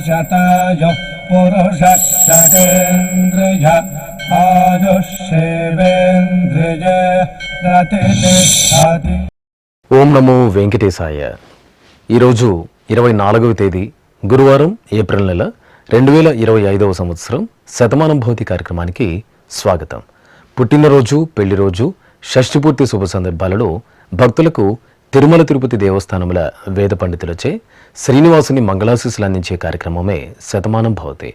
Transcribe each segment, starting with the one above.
शतायुः पुरुषः शतेन्द्रिय आयुष्येवेन्द्रिये प्रतिष्ठति। ఓం నమో వెంకటేశాయ. ఈరోజు 24వ తేదీ గురువారం ఏప్రిల్ నెల 2025వ సంవత్సరం శతమానం భవతి కార్యక్రమానికి స్వాగతం. పుట్టినరోజు, పెళ్లిరోజు, షష్ఠిపూర్తి శుభ సందర్భాలలో భక్తులకు తిరుమల తిరుపతి దేవస్థానముల వేద పండితులచే శ్రీనివాసుని మంగళాశీస్సులు అందించే కార్యక్రమమే శతమానం భవతి.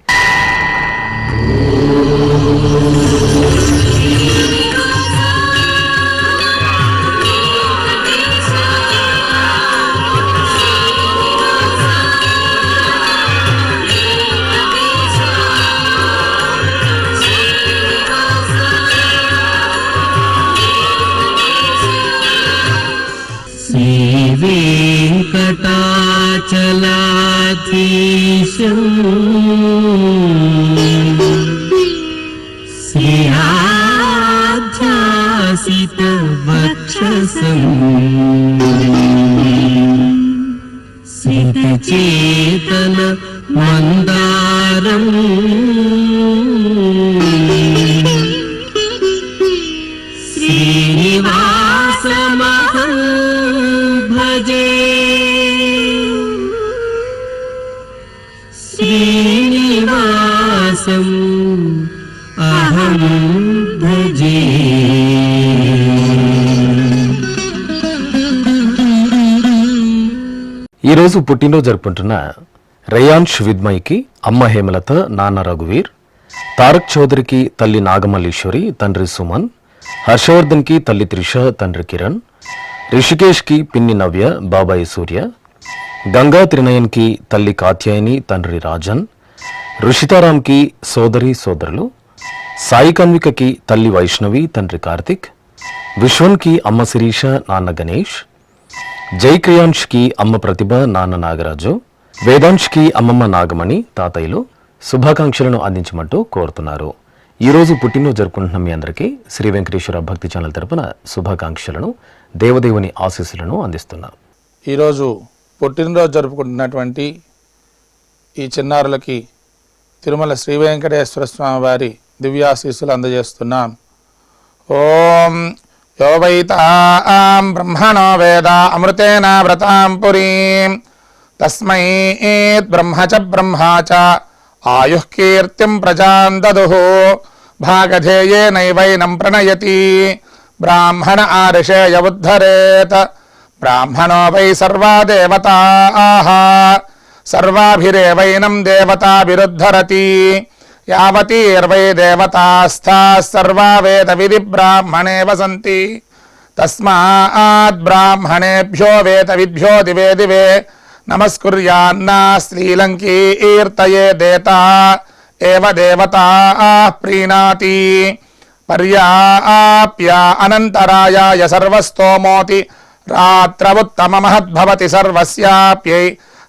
శ్రీవేంకటాచలాధీశం శ్రీయాధ్యాసితవక్షసం సితచేతన మందారం శ్రీనివాసమహం భజే. శ్రీనివాసం అహం భజే. ఈరోజు పుట్టినరోజు జరుపుకుంటున్న రేయాన్ష్ విద్మయికి అమ్మ హేమలత, నాన్న రఘువీర్, తారక్ చౌదరికి తల్లి నాగమల్లీశ్వరి, తండ్రి సుమన్, హర్షవర్ధన్కి తల్లి త్రిష, తండ్రి కిరణ్, రిషికేష్కి పిన్ని నవ్య, బాబాయి సూర్య, గంగా త్రినయన్కి తల్లి కాత్యాయని, తండ్రి రాజన్, రుషితారాంకి సోదరి సోదరులు, సాయి కన్వికకి తల్లి వైష్ణవి, తండ్రి కార్తిక్, విశ్వన్కి అమ్మ శిరీష, నాన్న గణేష్, జై క్రియాంష్కి అమ్మ ప్రతిభ, నాన్న నాగరాజు, వేదాంష్కి అమ్మమ్మ నాగమణి, తాతయ్యలు శుభాకాంక్షలను అందించమంటూ కోరుతున్నారు. ఈరోజు పుట్టినరోజు జరుపుకుంటున్న మీ అందరికీ శ్రీ వెంకటేశ్వర భక్తి ఛానల్ తరపున శుభాకాంక్షలను, దేవదేవుని ఆశీస్సులను అందిస్తున్నాం. ఈరోజు పుట్టినరోజు జరుపుకుంటున్నటువంటి ఈ చిన్నారులకి తిరుమల శ్రీ వెంకటేశ్వర స్వామి వారి దివ్యాశీస్సులు అందజేస్తున్నాం. ఓం యో వైతాం బ్రహ్మణో వేద అమృతేన వ్రతాం పురీం తస్మై బ్రహ్మ చ బ్రహ్మా చ ఆయుః కీర్తిం ప్రజాం దదుః భాగధేయేనైవైనం ప్రణయతి బ్రాహ్మణ ఆర్షేయ ఉద్ధరేత్ బ్రాహ్మణో వై సర్వా దేవతాః సర్వాభిరేవైనం దేవతాభిరుద్ధరతి యావతీర్వై దేవతాస్థాః సర్వా వేద విధి బ్రాహ్మణే వసంతి తస్మాత్ బ్రాహ్మణేభ్యో వేద విద్భ్యో దివే దివే నమస్కుర్యాన్నా శ్రీలంకీర్తయే దేతా ఏవ దేవతాః ప్రీణాతి పర్యాప్య అనంతరాయాయ సర్వస్తోమోతి రాత్రవుత్తమ మహద్భవతి సర్వస్యాప్యై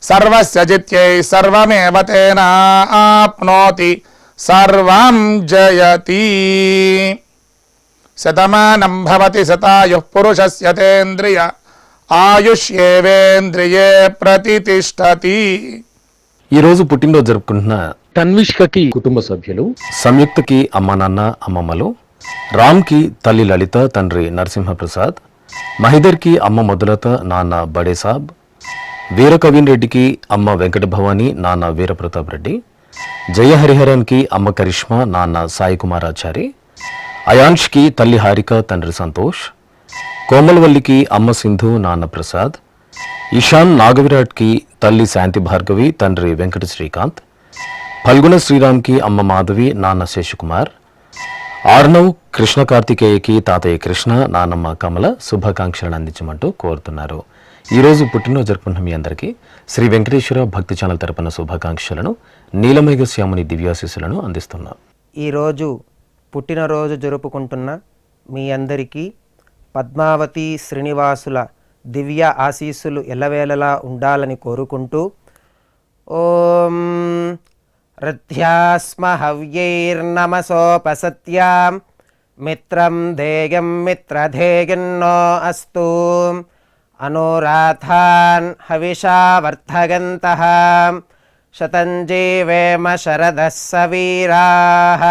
సర్వస్య జిత్యై సర్వమేవ తేనాప్నోతి సర్వం జయతి. శతమానం భవతి శతాయుః పురుషస్య తేంద్రియ ఆయుష్యేవేంద్రియే ప్రతిష్ఠతి. ఈరోజు పుట్టినరోజు జరుపుకుంటున్న తన్విష్కకి కుటుంబ సభ్యులు, సంయుక్తకి అమ్మ నాన్న అమ్మమ్మలు, రామ్కి తల్లి లలిత, తండ్రి నరసింహప్రసాద్, మహిదర్కి అమ్మ మధులత, నాన్న బడేసాబ్, వీర కవిన్ రెడ్డికి అమ్మ వెంకట భవాని, నాన్న వీరప్రతాప్ రెడ్డి, జయ హరిహరన్కి అమ్మ కరిష్మా, నాన్న సాయి కుమారాచారి, అయాన్ష్కి తల్లి హారిక, తండ్రి సంతోష్, కోమలవల్లికి అమ్మ సింధు, నాన్న ప్రసాద్, ఇషాన్ నాగవిరాట్కి తల్లి శాంతి భార్గవి, తండ్రి వెంకట శ్రీకాంత్, ఫల్గుణ శ్రీరామ్కి అమ్మ మాధవి, నాన్న శేషకుమార్, ఆర్నవ్ కృష్ణ కార్తికేయకి తాతయ్య కృష్ణ, నానమ్మ కమల శుభాకాంక్షలను అందించమంటూ కోరుతున్నారు. ఈరోజు పుట్టినరోజు జరుపుకుంటున్న మీ అందరికీ శ్రీ వెంకటేశ్వర భక్తి ఛానల్ తరపున శుభాకాంక్షలను, నీలమేఘ శ్యాముని దివ్యాశీస్సులను అందిస్తున్నాం. ఈరోజు పుట్టినరోజు జరుపుకుంటున్న మీ అందరికీ పద్మావతి శ్రీనివాసుల దివ్య ఆశీస్సులు ఎల్లవేళలా ఉండాలని కోరుకుంటూ ఓం రథ్యాస్మ హవ్యైర్నమసోపసత్యాం మిత్రం ధేయం మిత్రధేయన్నో అస్తు అనురాధాన్ హవిషా వర్ధగంతః శతం జీవేమ శరదः సవీరాः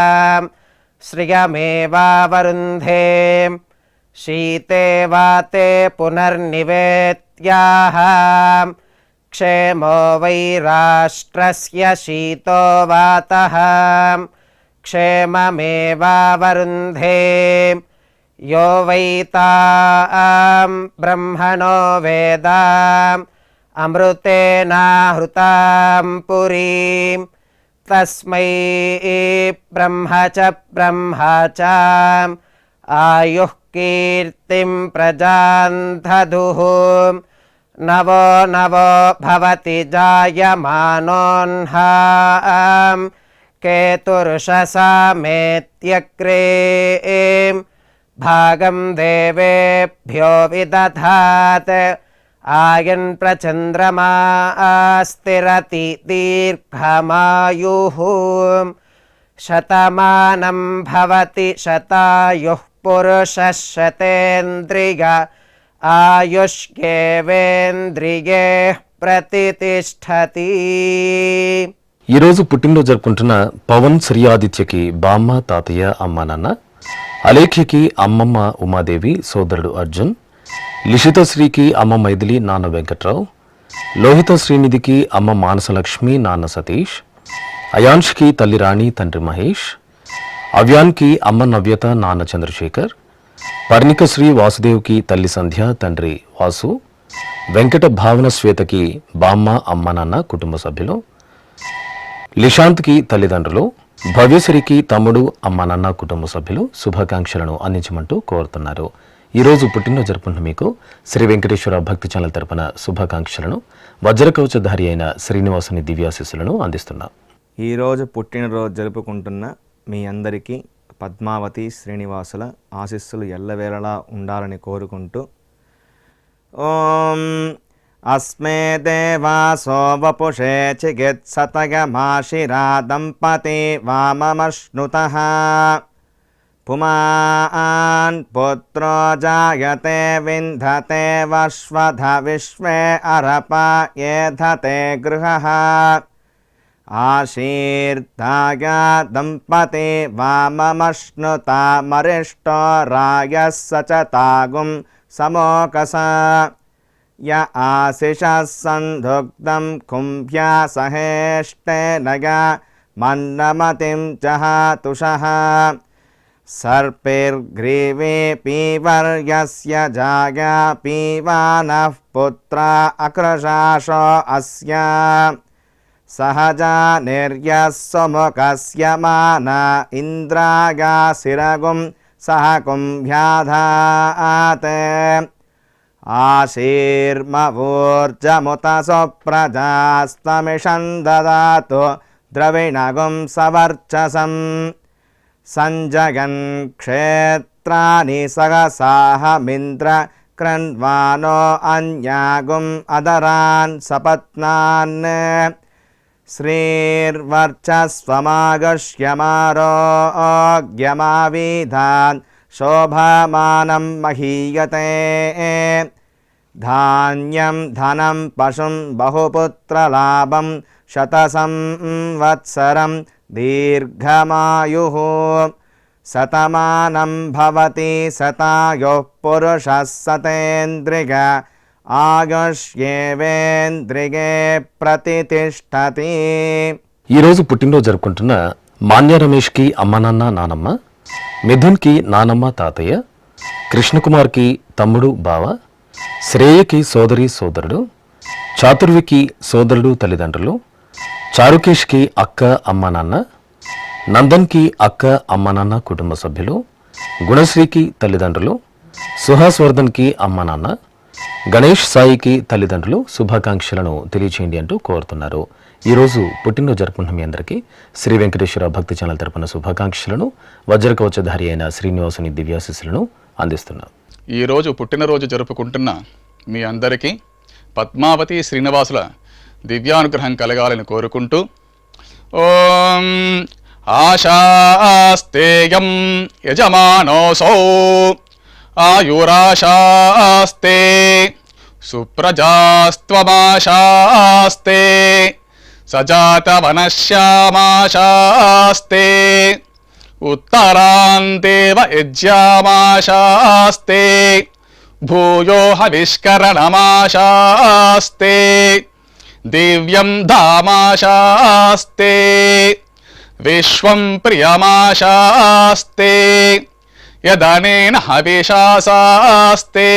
శ్రియమేవావరుంధే శీతే వాతే పునర్నివేత్యాః క్షేమో వై రాష్ట్రస్య శీతో వాతః క్షేమమేవావరుంధే యో వై తాం బ్రహ్మణో వేద అమృతేనాహృతాం పురీం తస్మై బ్రహ్మ చ ఆయుః కీర్తిం ప్రజాం దదుః నవో నవో భవతి జాయమానోన్హాం కేతుర్షసామేత్యగ్రే భాగం దేవేభ్యో విదధాత్ ఆయన్ ప్రచంద్రమా స్థిరతి దీర్ఘమాయుః శతమానం భవతి శతాయుః పురుషः శతేంద్రియ ఆయుష్యేవేంద్రియే ప్రతిష్టతి. ఈరోజు పుట్టినరోజు జరుపుకుంటున్న పవన్ శ్రీయాదిత్యకి బామ్మ తాతయ్య అమ్మ నాన్న, అలేఖ్యకి అమ్మమ్మ ఉమాదేవి సోదరుడు అర్జున్, లిషితశ్రీకి అమ్మ మైథిలి నాన్న వెంకట్రావు, లోహిత శ్రీనిధికి అమ్మ మానసలక్ష్మి నాన్న సతీష్, అయాన్ష్కి తల్లి రాణి తండ్రి మహేష్, అవ్యాన్కి అమ్మ నవ్యత నాన్న చంద్రశేఖర్, పర్ణికశ్రీ వాసుదేవ్కి తల్లి సంధ్య తండ్రి వాసు, వెంకట భావన శ్వేతకి బామ్మ అమ్మ నాన్న కుటుంబ సభ్యులు, లిషాంత్కి తల్లిదండ్రులు, భవ్యశ్రీకి తమ్ముడు అమ్మ నాన్న కుటుంబ సభ్యులు శుభాకాంక్షలను అందించమంటూ కోరుతున్నారు. ఈరోజు పుట్టినరోజు జరుపుకున్న మీకు శ్రీ వెంకటేశ్వర భక్తి ఛానల్ తరపున శుభాకాంక్షలను వజ్రకవచధారి అయిన శ్రీనివాసుని దివ్యాశీస్సులను అందిస్తున్నాం. ఈరోజు పుట్టినరోజు జరుపుకుంటున్న మీ అందరికీ పద్మావతి శ్రీనివాసుల ఆశీస్సులు ఎల్లవేళలా ఉండాలని కోరుకుంటూ ఓం అస్మే దేవాసో వపుషే చికిత్సతగమాశిరా దంపతి వామమశ్నుతః పుమాన్ పుత్రో జాయతే వింధతే వశ్వధ విశ్వే అరప ఏధతే గృహః ఆశీర్దాయ దంపతి వామమశ్నుతా మరిష్టో రాయः సచతాగుం సమోకస య ఆశిషः సంధుగ్ధం కుంభ్యా సహేష్టేనయ మన్నమతిం జహాతుషః సర్పిర్గ్రీవే పీవర్యస్య జాయా పీవానః పుత్రా అకృశాశో అస్య సహజా నిర్యస్సుముఖస్య మాన ఇంద్రాగాసిరగుం సహ కుంభ్యాధాత్ ఆశీర్మవూర్జముత సుప్రజాస్తమిషం దదాతు ద్రవిణగుం సవర్చసం సంజగన్ క్షేత్రాని సహసాహమింద్ర క్రన్వానో అన్యాగుం అదరాన్ సపత్నాన్ శ్రీర్వర్చస్వమాగష్యమారోగ్యమావిధాన్ శోభమానం మహీయతే ధాన్యం ధనం పశుం బహుపుత్రలాభం శతసంవత్సరం దీర్ఘమాయుః శతమానం భవతి శతాయుః పురుషः శతేంద్రియ ఆయుష్యేవేంద్రియే ప్రతిష్టతి. ఈరోజు పుట్టినరోజు జరుపుకుంటున్న మాన్య రమేష్కి అమ్మ నాన్న నానమ్మ, మిథున్కి నానమ్మ తాతయ్య, కృష్ణకుమార్కి తమ్ముడు బావ, శ్రేయకి సోదరి సోదరుడు, చాతుర్వికి సోదరుడు తల్లిదండ్రులు, చారుకేష్కి అక్క అమ్మ నాన్న, నందన్కి అక్క అమ్మ నాన్న కుటుంబ సభ్యులు, గుణశ్రీకి తల్లిదండ్రులు, సుహాస్వర్ధన్కి అమ్మ నాన్న, గణేష్ సాయికి తల్లిదండ్రులు శుభాకాంక్షలను తెలియచేయండి అంటూ కోరుతున్నారు. ఈరోజు పుట్టినరోజు జరుపుకున్న మీ అందరికీ శ్రీ వెంకటేశ్వర భక్తి ఛానల్ తరపున శుభాకాంక్షలను వజ్రకవచధారి అయిన శ్రీనివాసుని దివ్యాశీస్సులను అందిస్తున్నాం. ఈరోజు పుట్టినరోజు జరుపుకుంటున్న మీ అందరికీ పద్మావతి శ్రీనివాసుల దివ్యానుగ్రహం కలగాలని కోరుకుంటూ ఓం ఆశాస్తేయం యజమానోసౌ ఆయురాశాస్తే సుప్రజాస్త్వమాశాస్తే సజాతవనశ్యామాశాస్తే ఉత్తరాంతేవ యజ్యామాశాస్తే భూయో హవిష్కరణమాశాస్తే దివ్యం ధామాశాస్తే విశ్వం ప్రియమాశాస్తే యదనేన హవిషాసాస్తే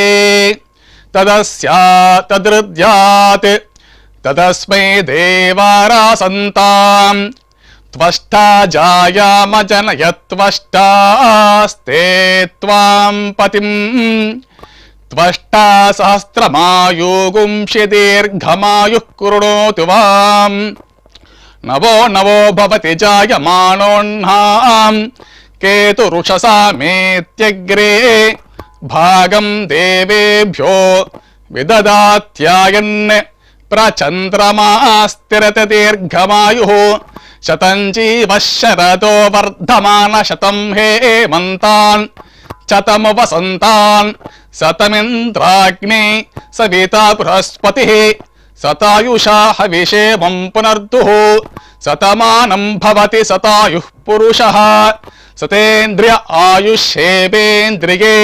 తదృద్యాత్ తదస్మై దేవారాసంతాం త్వష్టా జాయామజనయత్వష్టాస్తే త్వాం పతిం త్వష్టా సహస్రమాయుగుంషి దీర్ఘమాయుః కృణోతు వాం నవో నవో భవతి జాయమానోऽహ్నాం కేతురుషసామేత్యగ్రే భాగం దేవేభ్యో విదదాత్యాయన్ ప్రచంద్రమాస్తిరత దీర్ఘమాయుః శతం జీవః శరదో వర్ధమాన శతం హేమంతాన్ శతము వసంతాన్ శతమింద్రాగ్ని సవితా బృహస్పతిః శతాయుషా హవిషేమం పునర్దుః శతమానం భవతి శతాయుః పురుషః సతేంద్రియ ఆయుష్యేవేంద్రియే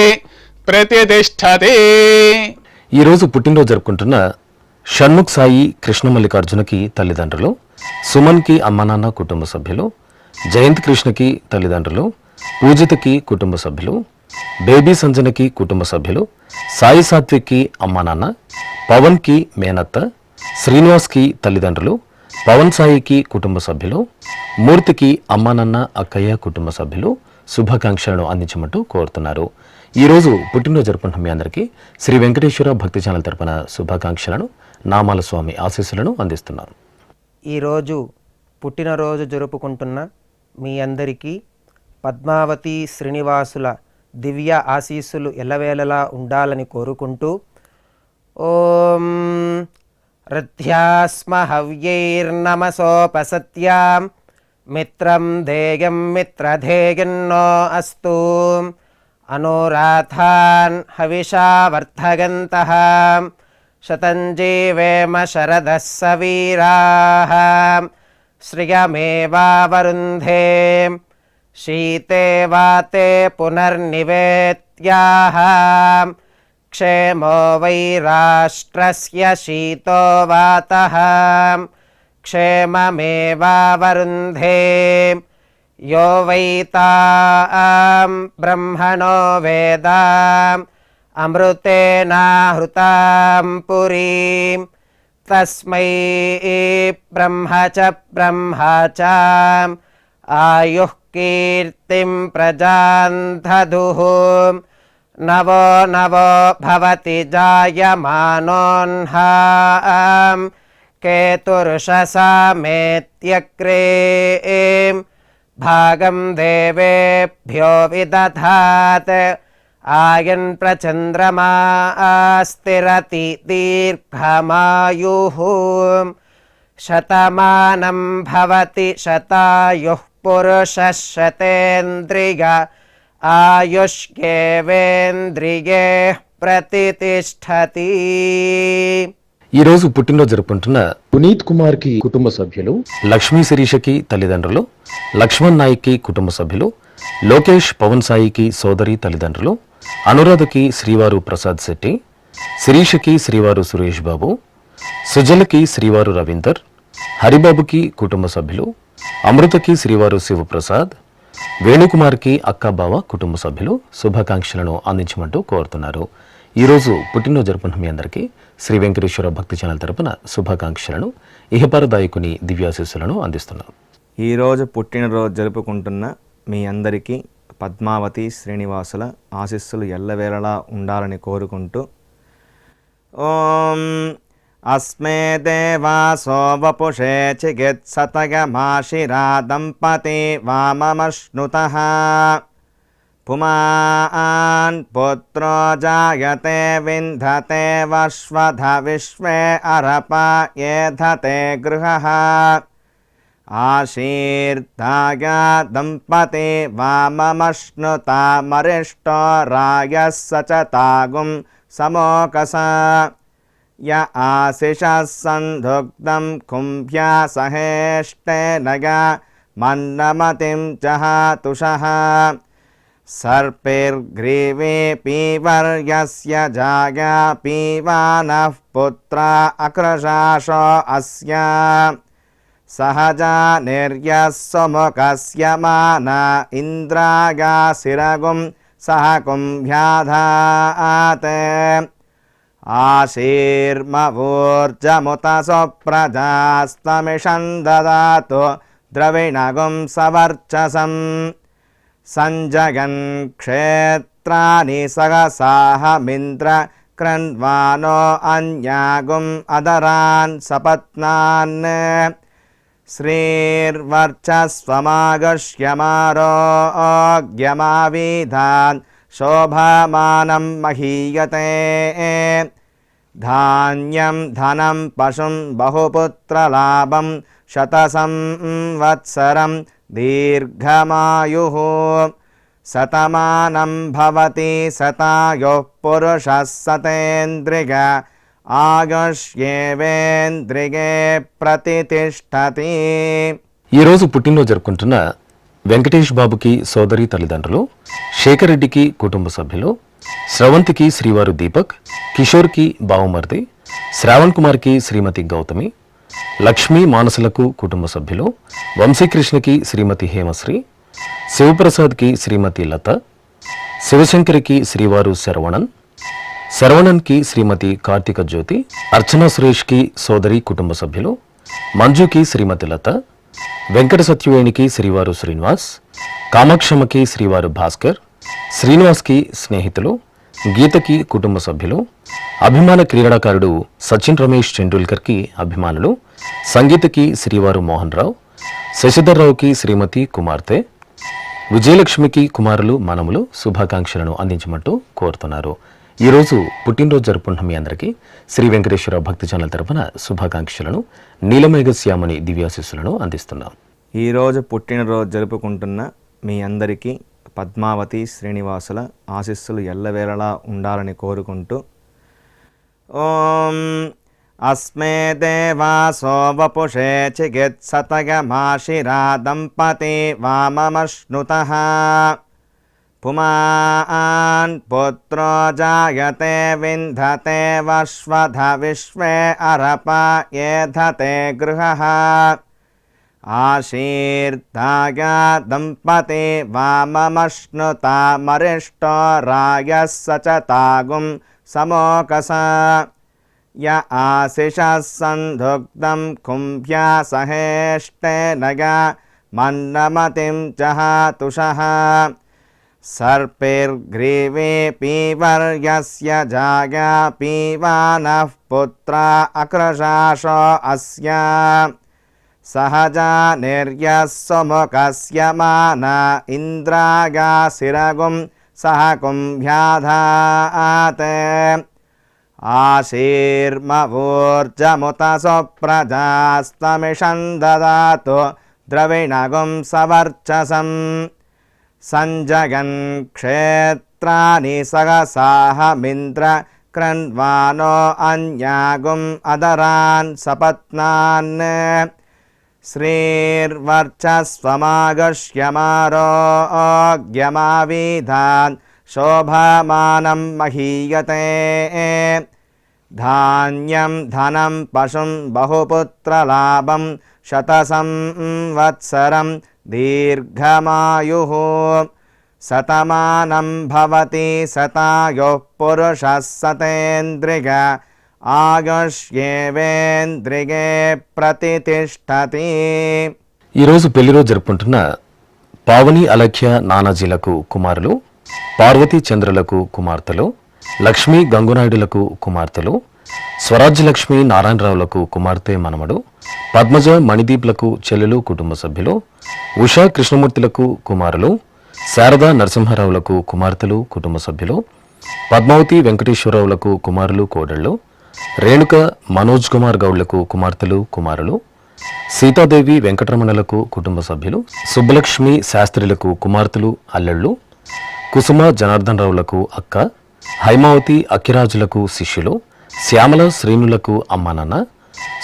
ప్రతిష్టతే. ఈరోజు పుట్టినరోజు జరుపుకుంటున్న షణ్ముఖ్ సాయి కృష్ణ మల్లికార్జునకి తల్లిదండ్రులు, సుమన్కి అమ్మ నాన్న కుటుంబ సభ్యులు, జయంత్ కృష్ణకి తల్లిదండ్రులు, పూజితకి కుటుంబ సభ్యులు, బేబీ సంజనకి కుటుంబ సభ్యులు, సాయి సాత్విక్కి అమ్మ నాన్న, పవన్కి మేనత్త, శ్రీనివాస్కి తల్లిదండ్రులు, పవన్ సాయికి కుటుంబ సభ్యులు, మూర్తికి అమ్మ నాన్న అక్కయ్య కుటుంబ సభ్యులు శుభాకాంక్షలను అందించమంటూ కోరుతున్నారు. ఈరోజు పుట్టినరోజు జరుపుకుంటున్న మీ అందరికీ శ్రీ వెంకటేశ్వర భక్తి ఛానల్ తరపున శుభాకాంక్షలను, నామాల స్వామి ఆశీస్సులను అందిస్తున్నారు. ఈరోజు పుట్టినరోజు జరుపుకుంటున్న మీ అందరికీ పద్మావతి శ్రీనివాసుల దివ్య ఆశీస్సులు ఎల్లవేళలా ఉండాలని కోరుకుంటూ ఓం రథ్యాస్మ హవ్యైర్నమసోపసత్యాం మిత్రం ధేయం మిత్రధేయన్నో అస్తు అనురాధాన్ హవిషా వర్ధగంతః శతం జీవేమ శరదః సవీరాః శ్రియమేవావరుంధే శీతే వాతే పునర్నివేత్యాః క్షేమో వై రాష్ట్రస్య శీతో వాతః క్షేమమేవావరుంధే యో వై తాం బ్రహ్మణో వేద అమృతేనాహృతాం పురీం తస్మై బ్రహ్మ చ ఆయుః కీర్తిం ప్రజాం దదుః నవో నవో భవతి జాయమానోऽహ్నాం కేతుర్షసామేత్యగ్రే భాగం దేవేభ్యో విదధాత్ ఆయన్ ప్రచంద్రమా స్థిరతి దీర్ఘమాయుః శతమానం భవతి శతాయుః పురుషः శతేంద్రియ ఆయుష్యేవేంద్రియే ప్రతిష్టతి. ఈరోజు పుట్టినరోజు జరుపుకుంటున్న పునీత్ కుమార్కి కుటుంబ సభ్యులు, లక్ష్మీ శిరీషకి తల్లిదండ్రులు, లక్ష్మణ్ నాయక్కి కుటుంబ సభ్యులు, లోకేష్ పవన్ సాయికి సోదరి తల్లిదండ్రులు, అనురాధకి శ్రీవారు ప్రసాద్ శెట్టి, శిరీషకి శ్రీవారు సురేష్ బాబు, సుజలకి శ్రీవారు రవీందర్, హరిబాబుకి కుటుంబ సభ్యులు, అమృతకి శ్రీవారు శివప్రసాద్, వేణుకుమార్కి అక్క బావ కుటుంబ సభ్యులు శుభాకాంక్షలను అందించమంటూ కోరుతున్నారు. ఈరోజు పుట్టినరోజు జరుపుకున్న మీ అందరికీ శ్రీ వెంకటేశ్వర భక్తి ఛానల్ తరపున శుభాకాంక్షలను, ఇహపరదాయకుని దివ్యాశీస్సులను అందిస్తున్నాం. ఈరోజు పుట్టినరోజు జరుపుకుంటున్న మీ అందరికీ పద్మావతి శ్రీనివాసుల ఆశీస్సులు ఎల్లవేళలా ఉండాలని కోరుకుంటూ ఓం అస్మే దేవాసో వపుషే చికిత్సతగమాశిరా దంపతి వామమశ్నుతః పుమాన్ పుత్రో జాయతే వింధతే వశ్వధ విశ్వే అరప ఏధతే గృహః ఆశీర్దాయ దంపతి వామమశ్నుతామరిష్టో రాయः సచతాగుం సమోకస य आशिषः सन्धुग्धं कुम्भ्या सहेष्टेन मन्नमतिं जहातुषः सर्पैर्ग्रीवे पीवर्यस्य जाया पीवानः पुत्रा अकृशाशो अस्य सहजा निर्यः सुमुखस्य माना इन्द्रागासिरगुं सह कुम्भ्याधात् आशीर्मवोर्जमुत सुप्रजास्तमिषं ददातु द्रविणगुं सवर्चसम् सञ्जगन् क्षेत्राणि सहसाहमिन्द्र कृण्वानो अन्यागुम् अदरान् सपत्नान् श्रीर्वर्चस्वमागश्यमारोग्यमाविधान् शोभमानं महीयते धान्यं धनं पशुं बहुपुत्रलाभं शतसंवत्सरं दीर्घमायुः शतमानं भवति शतायुः पुरुषः शतेन्द्रिय ఆగష్యేవేంద్రిగే ప్రతితిష్టతి. ఈరోజు పుట్టినరోజు జరుపుకుంటున్న వెంకటేష్ బాబుకి సోదరి తల్లిదండ్రులు, శేఖర్ రెడ్డికి కుటుంబ సభ్యులు, స్రవంతికి శ్రీవారు దీపక్, కిషోర్కి బావుమర్ది, శ్రావణ్ కుమార్కి శ్రీమతి గౌతమి, లక్ష్మీ మానసులకు కుటుంబ సభ్యులు, వంశీకృష్ణకి శ్రీమతి హేమశ్రీ, శివప్రసాద్కి శ్రీమతి లత, శివశంకరికి శ్రీవారు శరవణన్, శరవణన్కి శ్రీమతి కార్తీక జ్యోతి, అర్చనా సురేష్కి సోదరి కుటుంబ సభ్యులు, మంజుకి శ్రీమతి లత, వెంకట సత్యవేణికి శ్రీవారు శ్రీనివాస్, కామాక్షమ్మకి శ్రీవారు భాస్కర్, శ్రీనివాస్కి స్నేహితులు, గీతకి కుటుంబ సభ్యులు, అభిమాన క్రీడాకారుడు సచిన్ రమేష్ టెండూల్కర్కి అభిమానులు, సంగీతకి శ్రీవారు మోహన్ రావు, శశిధర్ రావుకి శ్రీమతి కుమార్తె, విజయలక్ష్మికి కుమారులు మనములు శుభాకాంక్షలను అందించమంటూ కోరుతున్నారు. ఈరోజు పుట్టినరోజు జరుపుకుంటున్న మీ అందరికీ శ్రీ వెంకటేశ్వర భక్తి ఛానల్ తరఫున శుభాకాంక్షలను, నీలమేఘశ్యామని దివ్యాశీస్సులను అందిస్తున్నాం. ఈరోజు పుట్టినరోజు జరుపుకుంటున్న మీ అందరికీ పద్మావతి శ్రీనివాసుల ఆశీస్సులు ఎల్లవేళలా ఉండాలని కోరుకుంటూ ఓం అస్మే దేవాసో వపుషే చికిత్సతగమాశిరా దంపతి వామమశ్నుతః పుమాన్ పుత్రో జాయతే వింధతే వశ్వధ విశ్వే అరప ఏధతే గృహః ఆశీర్దాయ దంపతి వామమశ్నుతామరిష్టో రాయः సచతాగుం సమోకస య ఆశిషः సంధుగ్ధం కుంభ్యా సహేష్టేన మన్నమతిం జహాతుషः सर्पैर्ग्रीवे पीवर्यस्य जाया पीवानः पुत्रा अकृशाशो अस्य सहजा निर्यः सुमुखस्य माना इन्द्रागासिरगुं सह कुम्भ्याधात् आशीर्मवोर्जमुत सुप्रजास्तमिषं ददातु द्रविणगुं सवर्चसम् सञ्जगन् क्षेत्राणि सहसाहमिन्द्र कृण्वानो अन्यागुम् अदरान् सपत्नान् श्रीर्वर्चस्वमागश्यमारोग्यमाविधान् शोभमानं महीयते धान्यं धनं पशुं बहुपुत्रलाभं शतसंवत्सरं दीर्घमायुः शतमानं भवति शतायुः पुरुषः शतेन्द्रिय ఆగష్యేవేంద్రిగే ప్రతితిష్టతి. ఈరోజు పెళ్లిరోజు జరుపుకుంటున్న పావని అలఖ్య నానాజీలకు కుమారులు, పార్వతీ చంద్రులకు కుమార్తెలు, లక్ష్మీ గంగునాయుడులకు కుమార్తెలు, స్వరాజ్యలక్ష్మి నారాయణరావులకు కుమార్తె మనమడు, పద్మజ మణిదీప్లకు చెల్లెలు కుటుంబ సభ్యులు, ఉషా కృష్ణమూర్తులకు కుమారులు, శారదా నరసింహారావులకు కుమార్తెలు కుటుంబ సభ్యులు, పద్మావతి వెంకటేశ్వరరావులకు కుమారులు కోడళ్ళు, రేణుక మనోజ్ కుమార్ గౌడ్లకు కుమార్తెలు కుమారులు, సీతాదేవి వెంకటరమణలకు కుటుంబ సభ్యులు, సుబ్బలక్ష్మి శాస్త్రులకు కుమార్తెలు అల్లళ్ళు, కుసుమ జనార్దన్ రావులకు అక్క, హైమావతి అక్కిరాజులకు శిష్యులు, శ్యామల శ్రీనులకు అమ్మా నాన్న,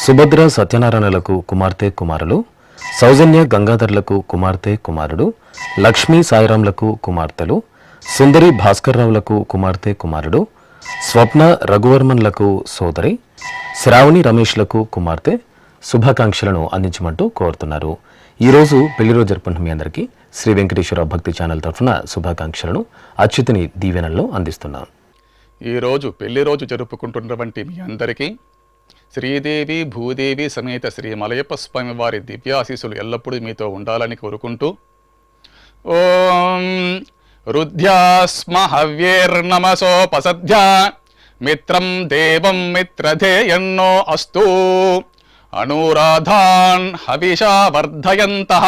సుభద్ర సత్యనారాయణలకు కుమార్తె కుమారులు, సౌజన్య గంగాధర్లకు కుమార్తె కుమారుడు, లక్ష్మీ సాయిరాంలకు కుమార్తెలు, సుందరి భాస్కర్రావులకు కుమార్తె కుమారుడు, స్వప్న రఘువర్మన్లకు సోదరి, శ్రావణి రమేష్లకు కుమార్తె శుభాకాంక్షలను అందించమంటూ కోరుతున్నారు. ఈరోజు పెళ్లి రోజు జరుపుకుంటున్న మీ అందరికీ శ్రీ వెంకటేశ్వర భక్తి ఛానల్ తరఫున శుభాకాంక్షలను అచ్యుతుని దీవెనల్లో అందిస్తున్నాం. ఈరోజు పెళ్లి రోజు జరుపుకుంటున్నటువంటి మీ అందరికీ శ్రీదేవి భూదేవి సమేత శ్రీ మలయప్ప స్వామి వారి దివ్యాశీస్సులు ఎల్లప్పుడూ మీతో ఉండాలని కోరుకుంటూ ఓం రుద్ధ్యాస్మ హవ్యేర్నమసోపసధ్యా మిత్రం దేవం మిత్రధేయన్నో అస్తు అనురాధాన్ హవిషా వర్ధయంతః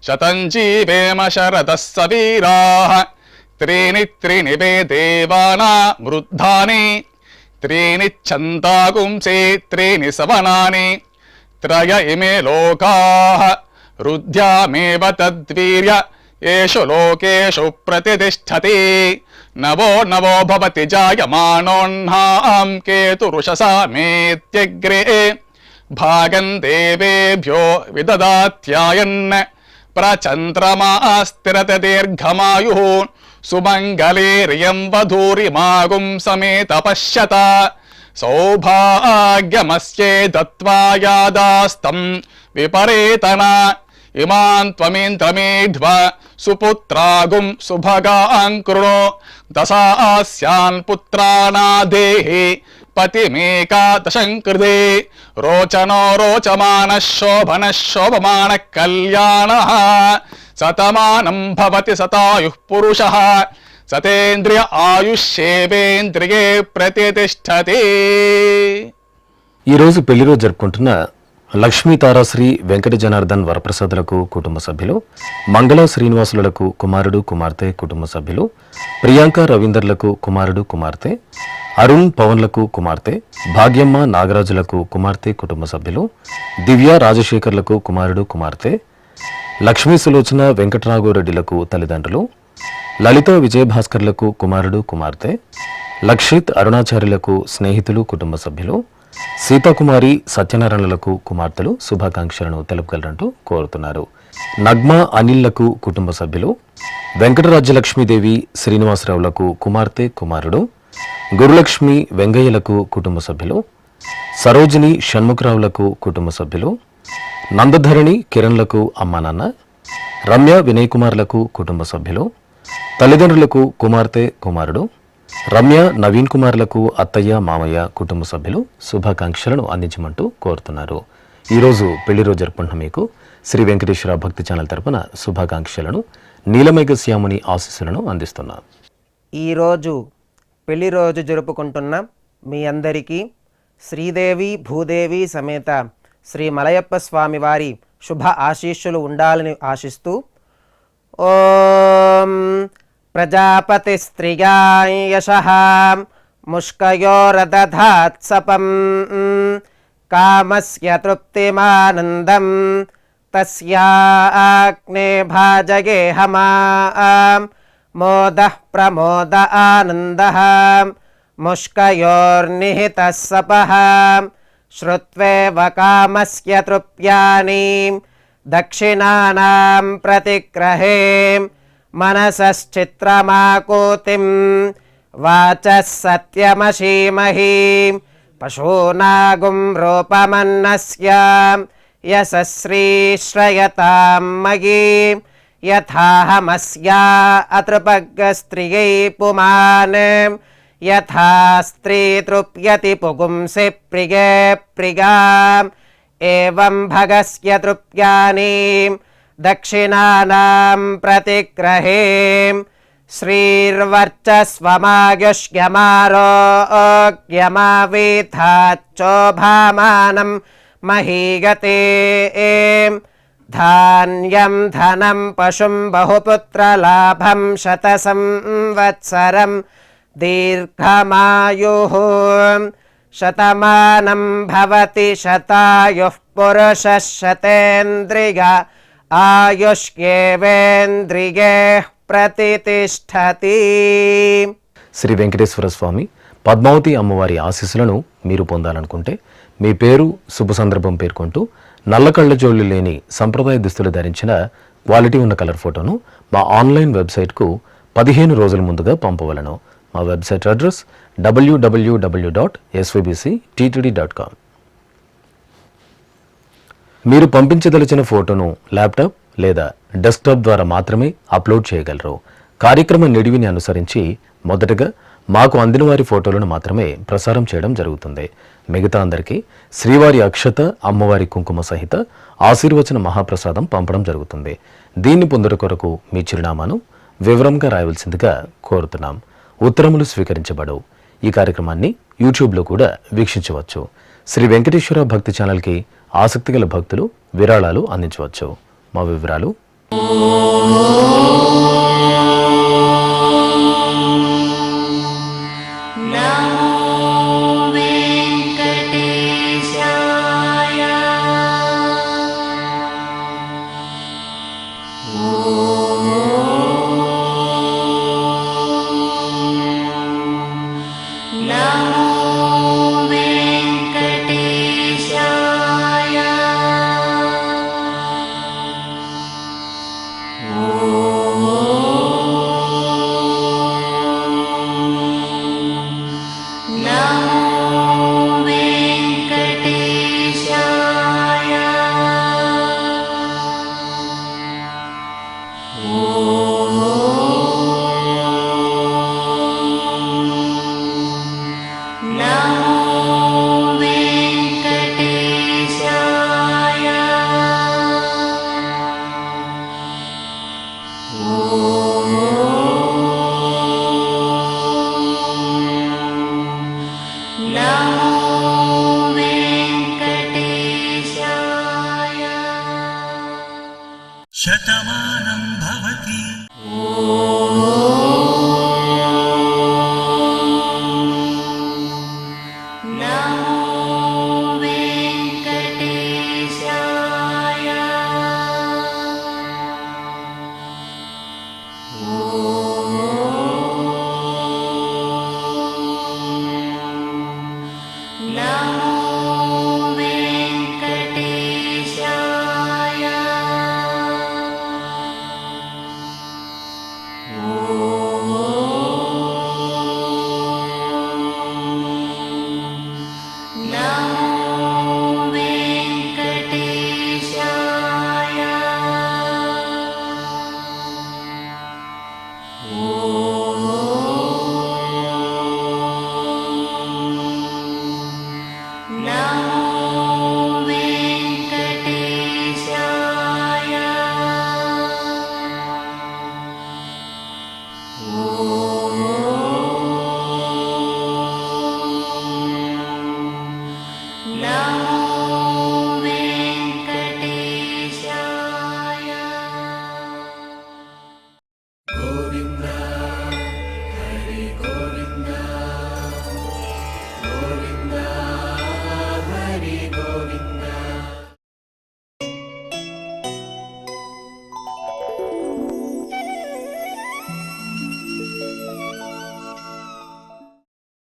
శతం జీవేమ శరదః సవీరాః త్రీణి త్రీణి వే దేవానా వృద్ధాని త్రీణి ఛందాగుంసే త్రీణి సవనాని త్రయ ఇమే లోకాః రుద్ధ్యామేవ తద్వీర్య ఏషు లోకేషు ప్రతిష్టతి నవో నవో భవతి జాయమానోన్హాం కేతురుషసా మేత్యగ్రే భాగం దేవేభ్యో విదదాత్యాయన్ ప్రచంద్రమా స్థిరత దీర్ఘమాయు సుమంగళేరియం వధూరిమాగుం సమేత పశ్యత సౌభాగ్యమస్యే దత్వాయాదాస్తం విపరేతన ఇమాన్ త్వమేంద్రమేధ్వ సుపుత్రాగుం సుభగాం కృణో దశాస్యాన్ పుత్రానాదేహి పతిమేకాదశం కృతే రోచనో రోచమాన శోభన శోభమాన కళ్యాణ శతమానం భవతి శతాయుః పురుషః సతేంద్రియ ఆయుష్యేవేంద్రియే ప్రతిష్టతి. ఈరోజు పెళ్లి రోజు జరుపుకుంటున్న లక్ష్మీ తారాశ్రీ వెంకట జనార్దన్ వరప్రసాదులకు కుటుంబ సభ్యులు, మంగళ శ్రీనివాసులకు కుమారుడు కుమార్తె కుటుంబ సభ్యులు, ప్రియాంక రవీందర్లకు కుమారుడు కుమార్తె, అరుణ్ పవన్లకు కుమార్తె, భాగ్యమ్మ నాగరాజులకు కుమార్తె కుటుంబ సభ్యులు, దివ్య రాజశేఖర్లకు కుమారుడు కుమార్తె, లక్ష్మీ సులోచన వెంకటరాఘవరెడ్డిలకు తల్లిదండ్రులు, లలిత విజయభాస్కర్లకు కుమారుడు కుమార్తె, లక్షిత్ అరుణాచార్యులకు స్నేహితులు కుటుంబ సభ్యులు, సీతాకుమారి సత్యనారాయణలకు కుమార్తెలు శుభాకాంక్షలను తెలుపగలరంటూ కోరుతున్నారు. నగ్మా అనిల్లకు కుటుంబ సభ్యులు, వెంకటరాజ్యలక్ష్మీదేవి శ్రీనివాసరావులకు కుమార్తె కుమారుడు, గురులక్ష్మి వెంగయ్యలకు కుటుంబ సభ్యులు, సరోజిని షణ్ముఖరావులకు కుటుంబ సభ్యులు, నందధరణి కిరణ్లకు అమ్మా నాన్న, రమ్య వినయ్ కుమార్లకు కుటుంబ సభ్యులు, తల్లిదండ్రులకు కుమార్తె కుమారుడు, రమ్య నవీన్ కుమార్లకు అత్తయ్య మామయ్య కుటుంబ సభ్యులు శుభాకాంక్షలను అందించమంటూ కోరుతున్నారు. ఈరోజు పెళ్లి రోజు జరుపుకుంటున్న మీకు శ్రీ వెంకటేశ్వర భక్తి ఛానల్ తరపున శుభాకాంక్షలను నీలమేఘ శ్యాముని ఆశీస్సులను అందిస్తున్నాం. ఈరోజు పెళ్లి రోజు జరుపుకుంటున్న మీ అందరికీ శ్రీదేవి భూదేవి సమేత శ్రీ మలయప్ప స్వామి వారి శుభ ఆశీస్సులు ఉండాలని ఆశిస్తూ ఓం ప్రజాపతిస్త్రియాయ యశః ముష్కయోరదధాత్సపం కామస్య తృప్తిమానందం తస్యాగ్నే భాజగేహమాం మోదః ప్రమోద ఆనందః ముష్కయోర్నిహితః సపః శ్రుత్వేవ కామస్య తృప్యాని దక్షిణానాం ప్రతిగ్రహే మనసశ్చిత్రమాకూతిం వాచः సత్యమశీమహి పశూనాగుం రూపమన్నస్య యశశ్రీశ్రయతాం మయీ యథాహమస్యా అతృపగ్గస్త్రియై పుమాన్ యథా స్త్రీ తృప్యతి పుగుంసి ప్రియే ప్రియాం ఏవం భగస్య తృప్యాని దక్షిణానాం ప్రతిగ్రహే శ్రీర్వర్చస్వమాయుష్యమారోగ్యమావీథాచ్చోభామానం మహీగతే ధాన్యం ధనం పశుం బహుపుత్రలాభం శతసంవత్సరం దీర్ఘమాయుః శతమానం భవతి శతాయుః పురుషः శతేంద్రియ ఆయుష్యేవేంద్రియే ప్రతిష్టతి. శ్రీ వెంకటేశ్వర స్వామి పద్మావతి అమ్మవారి ఆశీస్సులను మీరు పొందాలనుకుంటే మీ పేరు శుభ సందర్భం పేర్కొంటూ నల్ల కళ్ళజోళ్లు లేని సంప్రదాయ దుస్తులు ధరించిన క్వాలిటీ ఉన్న కలర్ ఫోటోను మా ఆన్లైన్ వెబ్సైట్కు 15 రోజుల ముందుగా పంపవలను. మా వెబ్సైట్ అడ్రస్ www.svbcttd.com. మీరు పంపించదలిచిన ఫోటోను ల్యాప్టాప్ లేదా డెస్క్టాప్ ద్వారా మాత్రమే అప్లోడ్ చేయగలరు. కార్యక్రమ నిడివిని అనుసరించి మొదటగా మాకు అందిన వారి ఫోటోలను మాత్రమే ప్రసారం చేయడం జరుగుతుంది. మిగతా అందరికీ శ్రీవారి అక్షత, అమ్మవారి కుంకుమ సహిత ఆశీర్వచన మహాప్రసాదం పంపడం జరుగుతుంది. దీన్ని పొందుట కొరకు మీ చిరునామాను వివరంగా రాయవలసిందిగా కోరుతున్నాం. ఉత్తరములు స్వీకరించబడవు. ఈ కార్యక్రమాన్ని యూట్యూబ్లో కూడా వీక్షించవచ్చు. శ్రీ వెంకటేశ్వర భక్తి ఛానల్కి ఆసక్తిగల భక్తులు విరాళాలు అందించవచ్చు. మా వివరాలు Oh